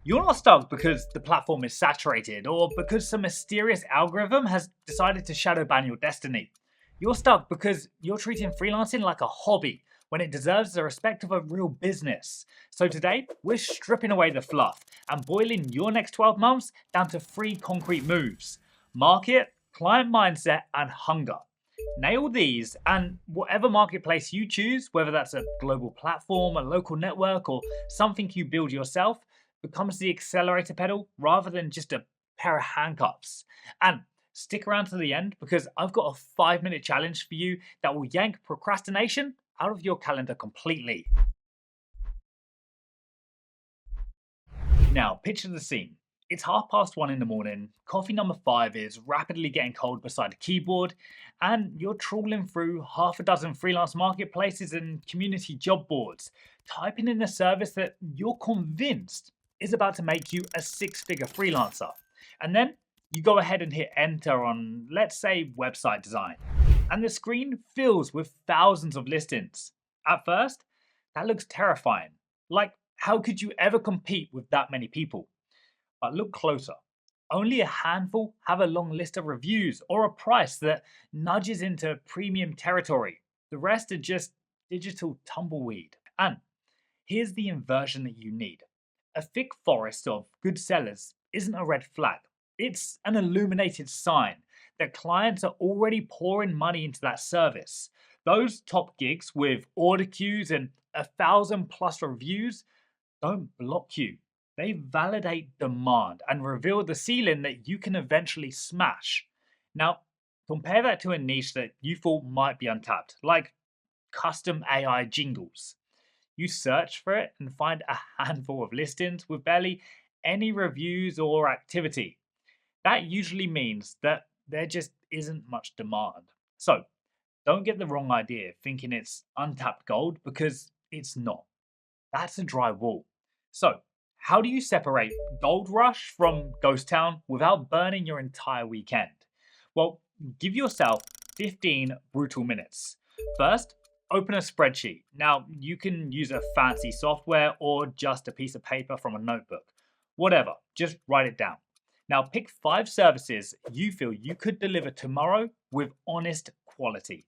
You're not stuck because the platform is saturated or because some mysterious algorithm has decided to shadow ban your destiny. You're stuck because you're treating freelancing like a hobby when it deserves the respect of a real business. So today, we're stripping away the fluff and boiling your next 12 months down to 3 concrete moves: market, client mindset, and hunger. Nail these, and whatever marketplace you choose, whether that's a global platform, a local network, or something you build yourself, becomes the accelerator pedal rather than just a pair of handcuffs. And stick around to the end because I've got a 5 minute challenge for you that will yank procrastination out of your calendar completely. Now, picture the scene. It's 1:30 in the morning, coffee number 5 is rapidly getting cold beside a keyboard, and you're trawling through half a dozen freelance marketplaces and community job boards, typing in a service that you're convinced is about to make you a 6 figure freelancer. And then you go ahead and hit enter on, let's say, website design, and the screen fills with thousands of listings. At first, that looks terrifying. Like, how could you ever compete with that many people? But look closer. Only a handful have a long list of reviews or a price that nudges into premium territory. The rest are just digital tumbleweed. And here's the inversion that you need. A thick forest of good sellers isn't a red flag. It's an illuminated sign that clients are already pouring money into that service. Those top gigs with order queues and 1,000+ reviews don't block you. They validate demand and reveal the ceiling that you can eventually smash. Now, compare that to a niche that you thought might be untapped, like custom AI jingles. You search for it and find a handful of listings with barely any reviews or activity. That usually means that there just isn't much demand. So, don't get the wrong idea thinking it's untapped gold, because it's not. That's a dry wall. So, how do you separate Gold Rush from Ghost Town without burning your entire weekend? Well, give yourself 15 brutal minutes. First, open a spreadsheet. Now, you can use a fancy software or just a piece of paper from a notebook. Whatever, just write it down. Now, pick 5 services you feel you could deliver tomorrow with honest quality.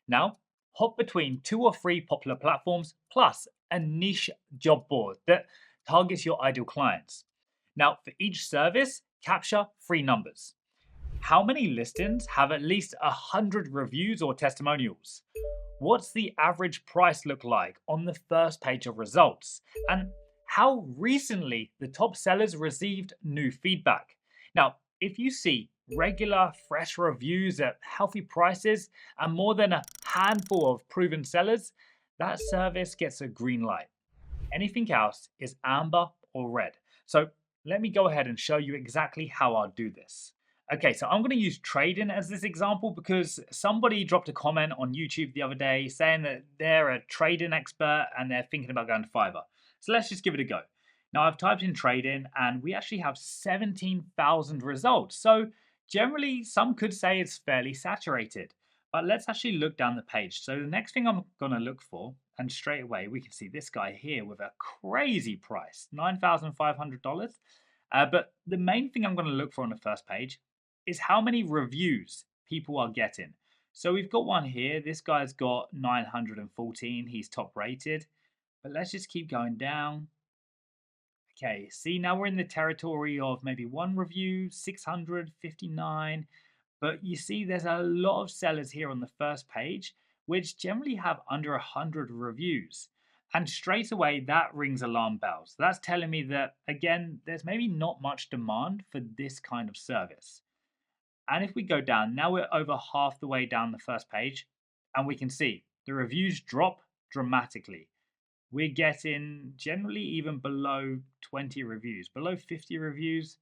Now, hop between 2 or 3 popular platforms plus a niche job board that targets your ideal clients. Now, for each service, capture 3 numbers. How many listings have at least 100 reviews or testimonials? What's the average price look like on the first page of results? And how recently the top sellers received new feedback? Now, if you see regular, fresh reviews at healthy prices and more than a handful of proven sellers, that service gets a green light. Anything else is amber or red. So let me go ahead and show you exactly how I'll do this. Okay, so I'm going to use trading as this example because somebody dropped a comment on YouTube the other day saying that they're a trading expert and they're thinking about going to Fiverr. So let's just give it a go. Now I've typed in trading and we actually have 17,000 results. So generally, some could say it's fairly saturated. But let's actually look down the page. So the next thing I'm going to look for, and straight away we can see this guy here with a crazy price, $9,500. But the main thing I'm going to look for on the first page is how many reviews people are getting. So we've got one here. This guy's got 914. He's top rated. But let's just keep going down. Okay, see, now we're in the territory of maybe 1 review, 659. But you see, there's a lot of sellers here on the first page, which generally have under 100 reviews. And straight away, that rings alarm bells. That's telling me that, again, there's maybe not much demand for this kind of service. And if we go down, now we're over half the way down the first page, and we can see the reviews drop dramatically. We're getting generally even below 20 reviews, below 50 reviews.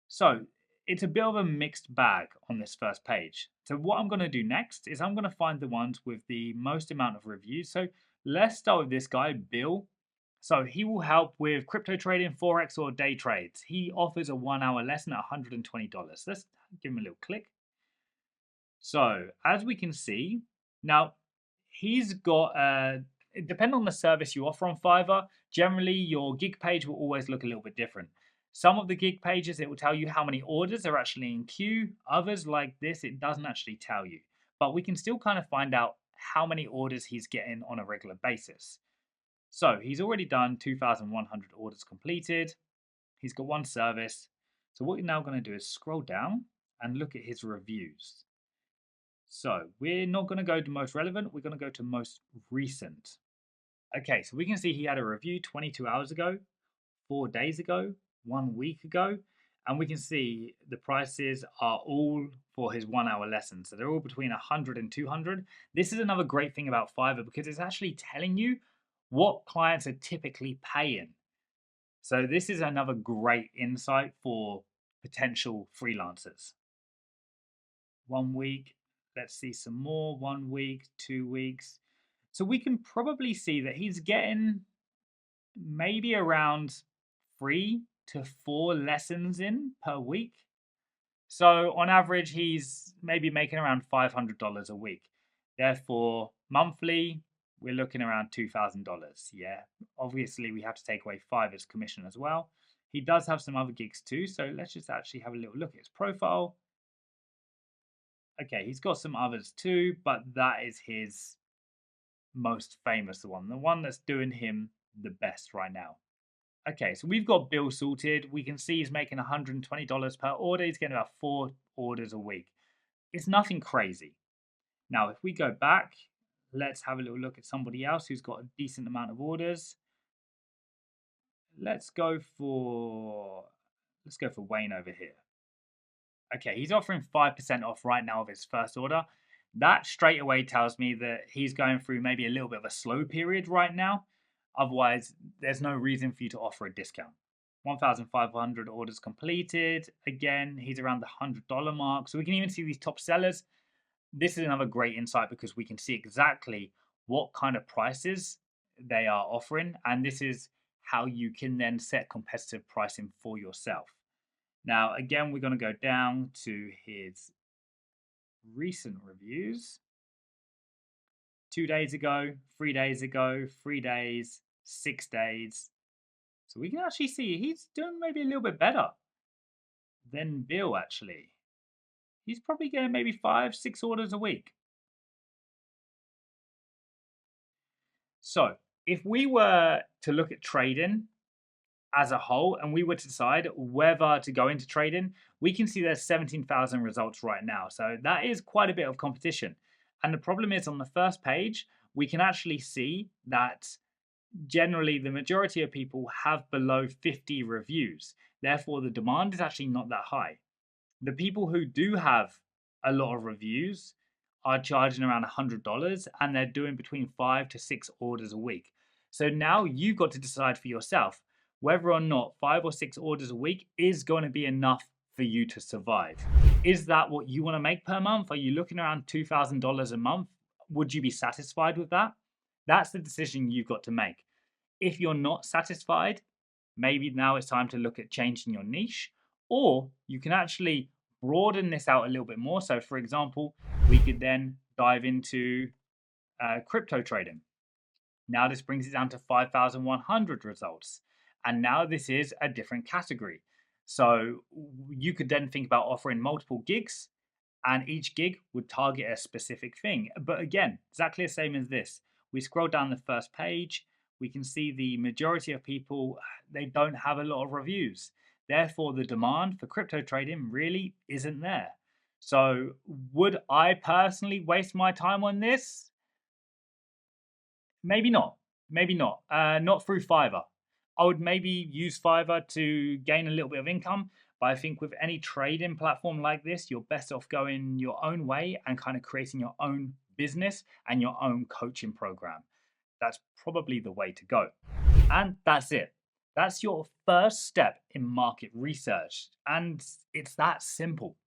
So it's a bit of a mixed bag on this first page. So what I'm going to do next is I'm going to find the ones with the most amount of reviews. So let's start with this guy, Bill. So he will help with crypto trading, Forex, or day trades. He offers a 1 hour lesson at $120. Let's give him a little click. So as we can see, now he's got Depending on the service you offer on Fiverr, generally your gig page will always look a little bit different. Some of the gig pages, it will tell you how many orders are actually in queue. Others, like this, it doesn't actually tell you. But we can still kind of find out how many orders he's getting on a regular basis. So he's already done 2,100 orders completed. He's got one service. So what you're now going to do is scroll down and look at his reviews. So we're not going to go to most relevant. We're going to go to most recent. Okay, so we can see he had a review 22 hours ago, 4 days ago, 1 week ago, and we can see the prices are all for his 1 hour lesson. So they're all between 100 and 200. This is another great thing about Fiverr because it's actually telling you what clients are typically paying. So this is another great insight for potential freelancers. 1 week, let's see some more, 1 week, 2 weeks. So we can probably see that he's getting maybe around 3 to 4 lessons in per week. So on average, he's maybe making around $500 a week. Therefore, monthly, we're looking around $2,000. Yeah, obviously we have to take away Fiverr's commission as well. He does have some other gigs too. So let's just actually have a little look at his profile. Okay, he's got some others too, but that is his most famous one, the one that's doing him the best right now. Okay, so we've got Bill sorted. We can see he's making $120 per order. He's getting about 4 orders a week. It's nothing crazy. Now, if we go back, let's have a little look at somebody else who's got a decent amount of orders. Let's go for Wayne over here. Okay, he's offering 5% off right now of his first order. That straight away tells me that he's going through maybe a little bit of a slow period right now. Otherwise, there's no reason for you to offer a discount. 1,500 orders completed. Again, he's around the $100 mark. So we can even see these top sellers. This is another great insight because we can see exactly what kind of prices they are offering. And this is how you can then set competitive pricing for yourself. Now, again, we're going to go down to his recent reviews. 2 days ago, 3 days ago, 3 days, 6 days. So we can actually see he's doing maybe a little bit better than Bill, actually. He's probably getting maybe 5, 6 orders a week. So if we were to look at trading as a whole and we were to decide whether to go into trading, we can see there's 17,000 results right now. So that is quite a bit of competition. And the problem is on the first page, we can actually see that generally the majority of people have below 50 reviews. Therefore, the demand is actually not that high. The people who do have a lot of reviews are charging around $100 and they're doing between 5 to 6 orders a week. So now you've got to decide for yourself whether or not 5 or 6 orders a week is going to be enough for you to survive. Is that what you want to make per month? Are you looking around $2,000 a month? Would you be satisfied with that? That's the decision you've got to make. If you're not satisfied, maybe now it's time to look at changing your niche, or you can actually broaden this out a little bit more. So, for example, we could then dive into crypto trading. Now this brings it down to 5,100 results. And now this is a different category. So you could then think about offering multiple gigs and each gig would target a specific thing. But again, exactly the same as this. We scroll down the first page, we can see the majority of people, they don't have a lot of reviews. Therefore, the demand for crypto trading really isn't there. So would I personally waste my time on this? Maybe not. Maybe not. Not through Fiverr. I would maybe use Fiverr to gain a little bit of income. But I think with any trading platform like this, you're best off going your own way and kind of creating your own business and your own coaching program. That's probably the way to go. And that's it. That's your first step in market research. And it's that simple.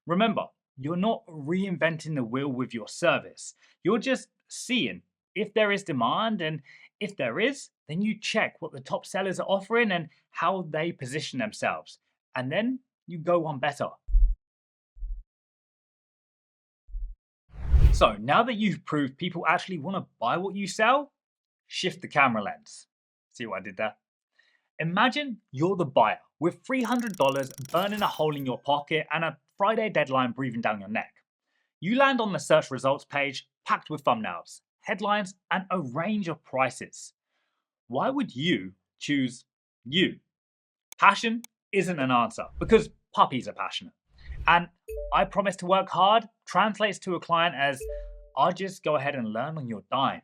Remember, you're not reinventing the wheel with your service. You're just seeing if there is demand, and if there is, then you check what the top sellers are offering and how they position themselves. And then you go one better. So now that you've proved people actually want to buy what you sell, Shift the camera lens. See what I did there? Imagine you're the buyer with $300 burning a hole in your pocket and a Friday deadline breathing down your neck. You land on the search results page packed with thumbnails, headlines, and a range of prices. Why would you choose you? Passion isn't an answer because puppies are passionate. And I promise to work hard translates to a client as I'll just go ahead and learn on your dime.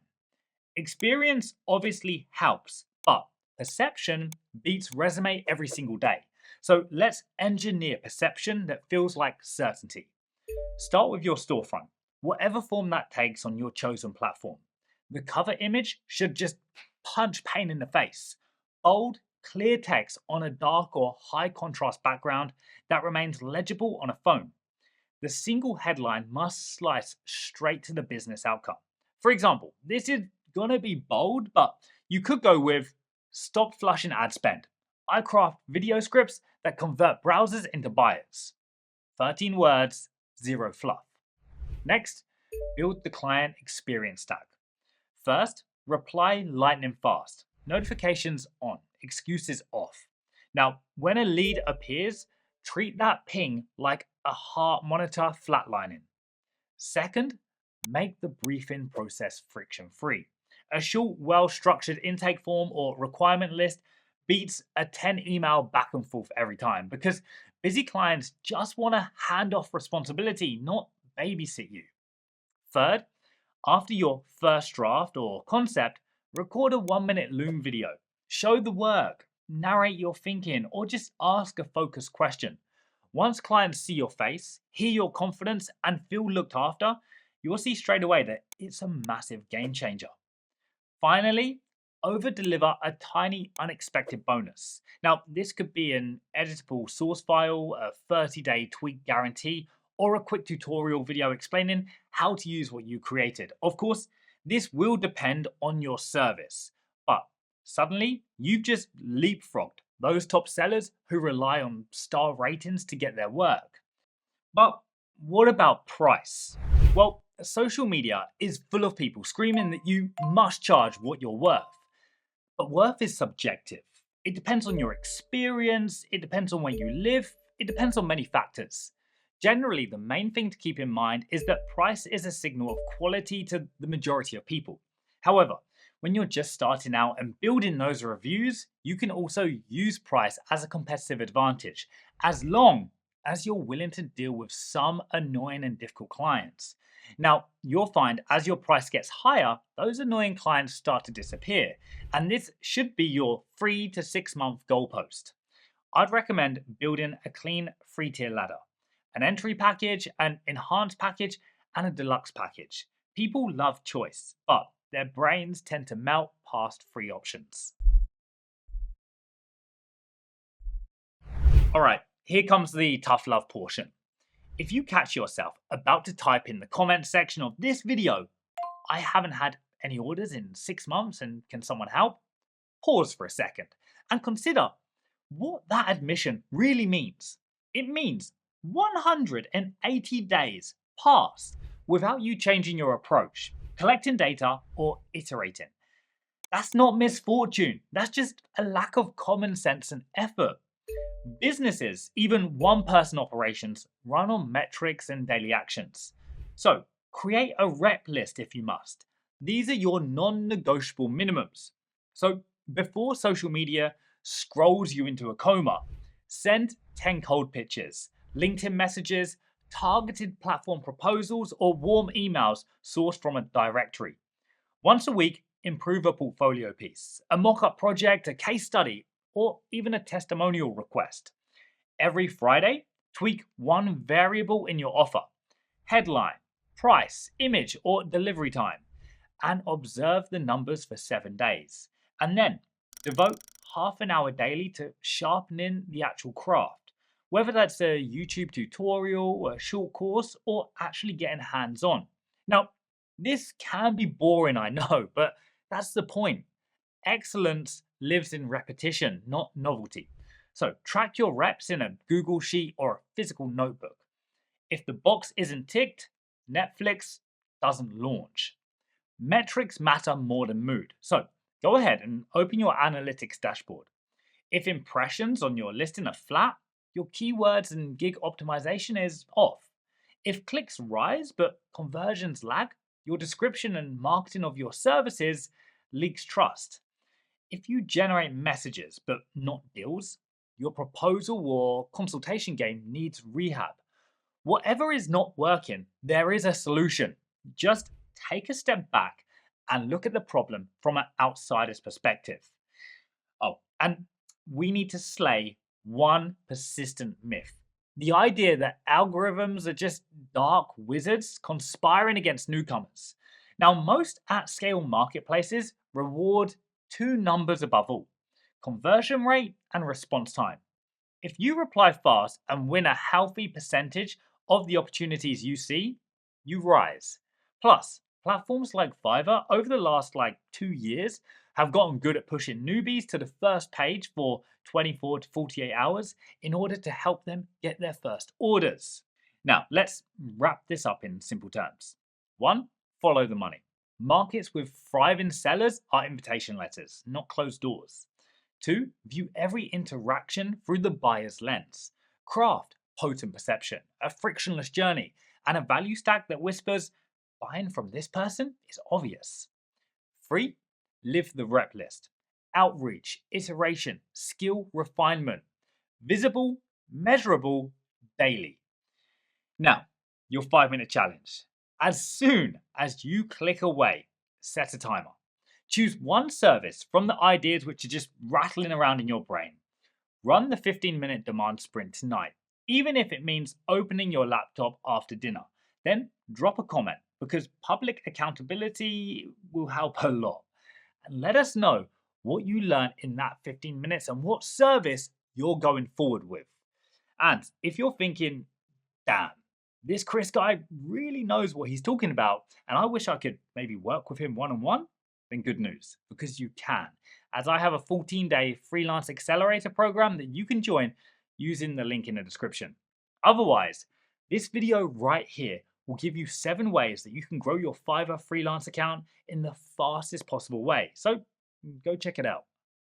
Experience obviously helps, but perception beats resume every single day. So let's engineer perception that feels like certainty. Start with your storefront, whatever form that takes on your chosen platform. The cover image should just punch pain in the face. Bold, clear text on a dark or high contrast background that remains legible on a phone. The single headline must slice straight to the business outcome. For example, this is going to be bold, but you could go with stop flushing ad spend. I craft video scripts that convert browsers into buyers. 13 words, zero fluff. Next, build the client experience tag. First, reply lightning fast. Notifications on, excuses off. Now, when a lead appears, treat that ping like a heart monitor flatlining. Second, make the briefing process friction free. A short, well structured intake form or requirement list beats a 10 email back and forth every time because busy clients just want to hand off responsibility, not babysit you. Third, after your first draft or concept, record a 1 minute Loom video. Show the work, narrate your thinking, or just ask a focused question. Once clients see your face, hear your confidence, and feel looked after, you'll see straight away that it's a massive game changer. Finally, over deliver a tiny unexpected bonus. Now, this could be an editable source file, a 30-day tweak guarantee, or a quick tutorial video explaining how to use what you created. Of course, this will depend on your service, but suddenly you've just leapfrogged those top sellers who rely on star ratings to get their work. But what about price? Well, social media is full of people screaming that you must charge what you're worth. But worth is subjective. It depends on your experience, it depends on where you live, it depends on many factors. Generally, the main thing to keep in mind is that price is a signal of quality to the majority of people. However, when you're just starting out and building those reviews, you can also use price as a competitive advantage, as long as you're willing to deal with some annoying and difficult clients. Now, you'll find as your price gets higher, those annoying clients start to disappear, and this should be your 3 to 6 month goalpost. I'd recommend building a clean 3 tier ladder, an entry package, an enhanced package, and a deluxe package. People love choice, but their brains tend to melt past free options. All right, here comes the tough love portion. If you catch yourself about to type in the comments section of this video, I haven't had any orders in 6 months and can someone help? Pause for a second and consider what that admission really means. It means 180 days passed without you changing your approach, collecting data, or iterating. That's not misfortune, that's just a lack of common sense and effort. Businesses, even one person operations, run on metrics and daily actions. So, create a rep list if you must. These are your non negotiable minimums. So, before social media scrolls you into a coma, send 10 cold pitches, LinkedIn messages, targeted platform proposals, or warm emails sourced from a directory. Once a week, improve a portfolio piece, a mock up project, a case study, or even a testimonial request. Every Friday, tweak one variable in your offer: headline, price, image, or delivery time, and observe the numbers for 7 days. And then devote half an hour daily to sharpening the actual craft, whether that's a YouTube tutorial, a short course, or actually getting hands on. Now, this can be boring, I know, but that's the point. Excellence lives in repetition, not novelty. So track your reps in a Google Sheet or a physical notebook. If the box isn't ticked, Netflix doesn't launch. Metrics matter more than mood. So go ahead and open your analytics dashboard. If impressions on your listing are flat, your keywords and gig optimization is off. If clicks rise but conversions lag, your description and marketing of your services leaks trust. If you generate messages but not deals, your proposal or consultation game needs rehab. Whatever is not working, there is a solution. Just take a step back and look at the problem from an outsider's perspective. Oh, and we need to slay one persistent myth: the idea that algorithms are just dark wizards conspiring against newcomers. Now, most at scale marketplaces reward two numbers above all: conversion rate and response time. If you reply fast and win a healthy percentage of the opportunities you see, you rise. Plus, platforms like Fiverr over the last 2 years have gotten good at pushing newbies to the first page for 24 to 48 hours in order to help them get their first orders. Now, let's wrap this up in simple terms. One, follow the money. Markets with thriving sellers are invitation letters, not closed doors. Two, view every interaction through the buyer's lens. Craft potent perception, a frictionless journey, and a value stack that whispers, buying from this person is obvious. Three, live the rep list. Outreach, iteration, skill refinement. Visible, measurable, daily. Now, your 5-minute challenge. As soon as you click away, set a timer. Choose one service from the ideas which are just rattling around in your brain. Run the 15-minute demand sprint tonight, even if it means opening your laptop after dinner. Then drop a comment, because public accountability will help a lot. And let us know what you learned in that 15 minutes and what service you're going forward with. And if you're thinking, damn, this Chris guy really knows what he's talking about, and I wish I could maybe work with him one-on-one, then good news, because you can, as I have a 14-day freelance accelerator program that you can join using the link in the description. Otherwise, this video right here will give you 7 ways that you can grow your Fiverr freelance account in the fastest possible way. So go check it out.